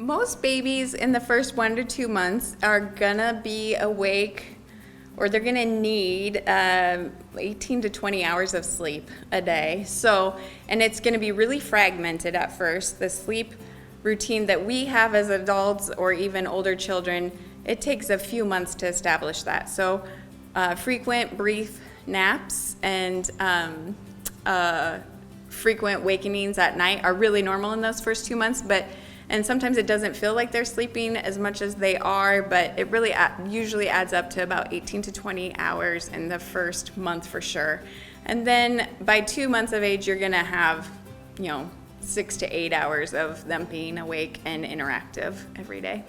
Most babies in the first 1 to 2 months are gonna be awake, or they're gonna need 18 to 20 hours of sleep a day. So, and it's gonna be really fragmented at first. The sleep routine that we have as adults or even older children, it takes a few months to establish that. So, frequent brief naps and frequent wakenings at night are really normal in those first 2 months, and sometimes it doesn't feel like they're sleeping as much as they are, but it really usually adds up to about 18 to 20 hours in the first month for sure. And then by 2 months of age, you're gonna have, 6 to 8 hours of them being awake and interactive every day.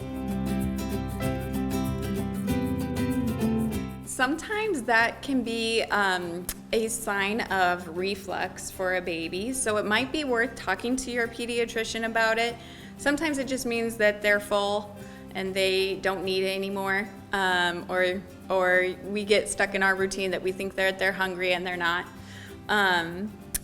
Sometimes that can be a sign of reflux for a baby, so it might be worth talking to your pediatrician about it. Sometimes it just means that they're full and they don't need it anymore, or we get stuck in our routine that we think they're hungry and they're not.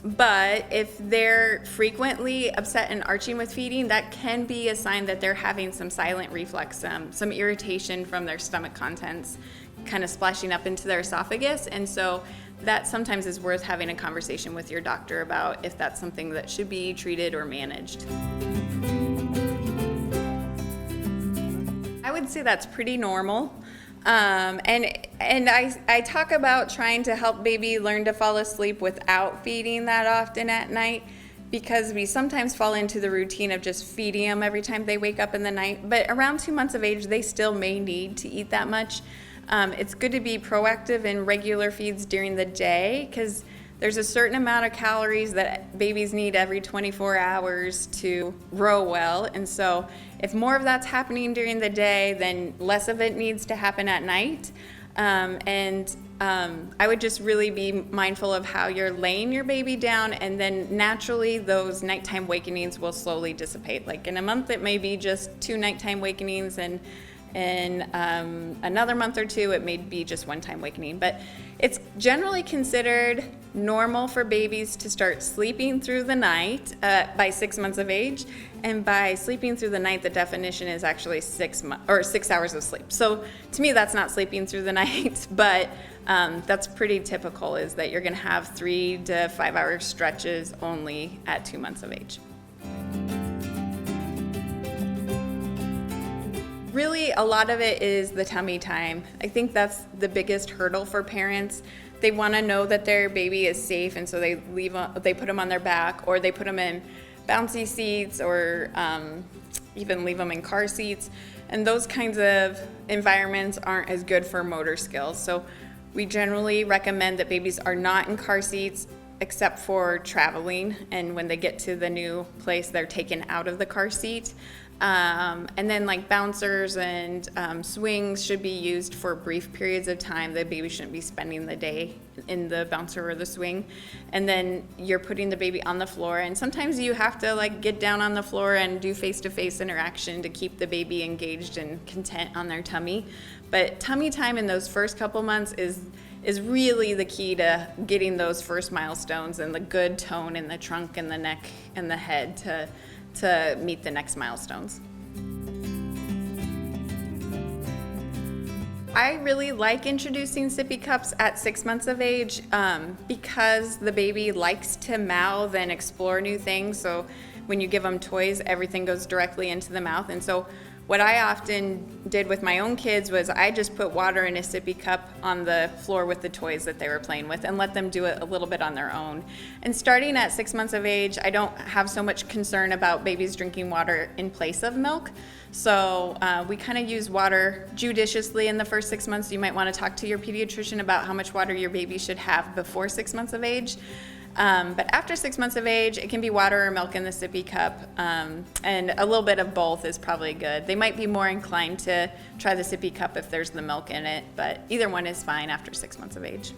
But if they're frequently upset and arching with feeding, that can be a sign that they're having some silent reflux, some irritation from their stomach contents kind of splashing up into their esophagus. And so that sometimes is worth having a conversation with your doctor about if that's something that should be treated or managed. I would say that's pretty normal. And I talk about trying to help baby learn to fall asleep without feeding that often at night, because we sometimes fall into the routine of just feeding them every time they wake up in the night. But around 2 months of age, they still may need to eat that much. It's good to be proactive in regular feeds during the day, because there's a certain amount of calories that babies need every 24 hours to grow well. And so if more of that's happening during the day, then less of it needs to happen at night. I would just really be mindful of how you're laying your baby down, and then naturally those nighttime wakenings will slowly dissipate. Like in a month, it may be just 2 nighttime wakenings, and in another month or 2, it may be just 1-time wakening. But it's generally considered normal for babies to start sleeping through the night by 6 months of age. And by sleeping through the night, the definition is actually 6 hours of sleep. So to me, that's not sleeping through the night, but that's pretty typical, is that you're gonna have 3 to 5 hour stretches only at 2 months of age. Really, a lot of it is the tummy time. I think that's the biggest hurdle for parents. They want to know that their baby is safe, and so they put them on their back, or they put them in bouncy seats, or even leave them in car seats. And those kinds of environments aren't as good for motor skills. So we generally recommend that babies are not in car seats except for traveling, and when they get to the new place, they're taken out of the car seat. And then like bouncers and swings should be used for brief periods of time. The baby shouldn't be spending the day in the bouncer or the swing. And then you're putting the baby on the floor, and sometimes you have to like get down on the floor and do face-to-face interaction to keep the baby engaged and content on their tummy. But tummy time in those first couple months is really the key to getting those first milestones and the good tone in the trunk and the neck and the head to meet the next milestones. I really like introducing sippy cups at 6 months of age because the baby likes to mouth and explore new things. So when you give them toys, everything goes directly into the mouth. And so what I often did with my own kids was I just put water in a sippy cup on the floor with the toys that they were playing with and let them do it a little bit on their own. And starting at 6 months of age, I don't have so much concern about babies drinking water in place of milk. So we kind of use water judiciously in the first 6 months. You might want to talk to your pediatrician about how much water your baby should have before 6 months of age. But after 6 months of age, it can be water or milk in the sippy cup, and a little bit of both is probably good. They might be more inclined to try the sippy cup if there's the milk in it, but either one is fine after 6 months of age.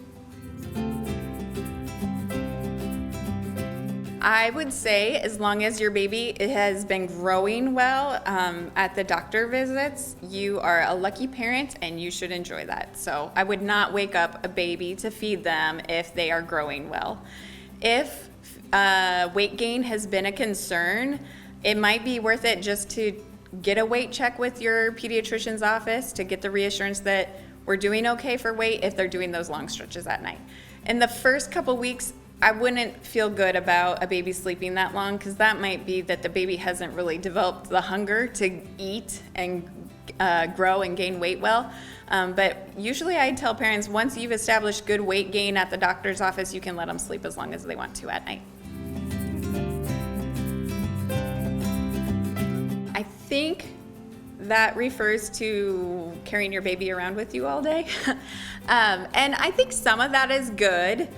I would say as long as your baby has been growing well at the doctor visits, you are a lucky parent and you should enjoy that. So I would not wake up a baby to feed them if they are growing well. If weight gain has been a concern, it might be worth it just to get a weight check with your pediatrician's office to get the reassurance that we're doing okay for weight if they're doing those long stretches at night. In the first couple weeks, I wouldn't feel good about a baby sleeping that long, because that might be that the baby hasn't really developed the hunger to eat and grow and gain weight well. But usually I tell parents, once you've established good weight gain at the doctor's office, you can let them sleep as long as they want to at night. I think that refers to carrying your baby around with you all day. And I think some of that is good.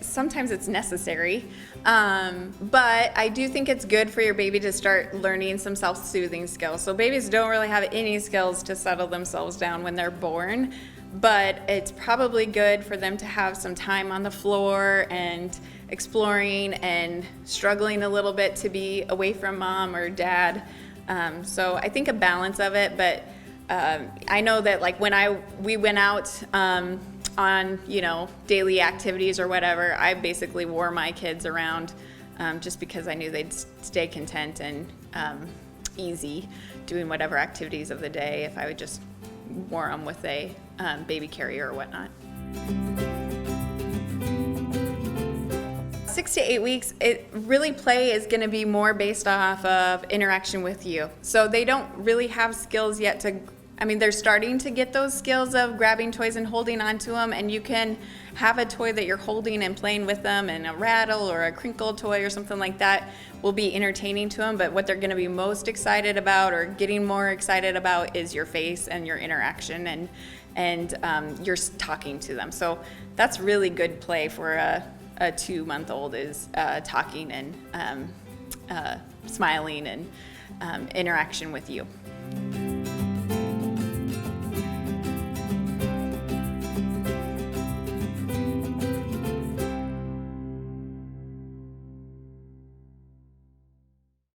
Sometimes it's necessary, but I do think it's good for your baby to start learning some self-soothing skills. So babies don't really have any skills to settle themselves down when they're born, but it's probably good for them to have some time on the floor and exploring and struggling a little bit to be away from mom or dad. So I think a balance of it, but I know that like when we went out on, daily activities or whatever, I basically wore my kids around just because I knew they'd stay content and easy doing whatever activities of the day if I would just wore them with a baby carrier or whatnot. 6 to 8 weeks, play is going to be more based off of interaction with you. So they don't really have skills yet they're starting to get those skills of grabbing toys and holding onto them, and you can have a toy that you're holding and playing with them, and a rattle or a crinkle toy or something like that will be entertaining to them, but what they're going to be most excited about or getting more excited about is your face and your interaction and you're talking to them. So that's really good play for a 2-month-old is talking and smiling and interaction with you.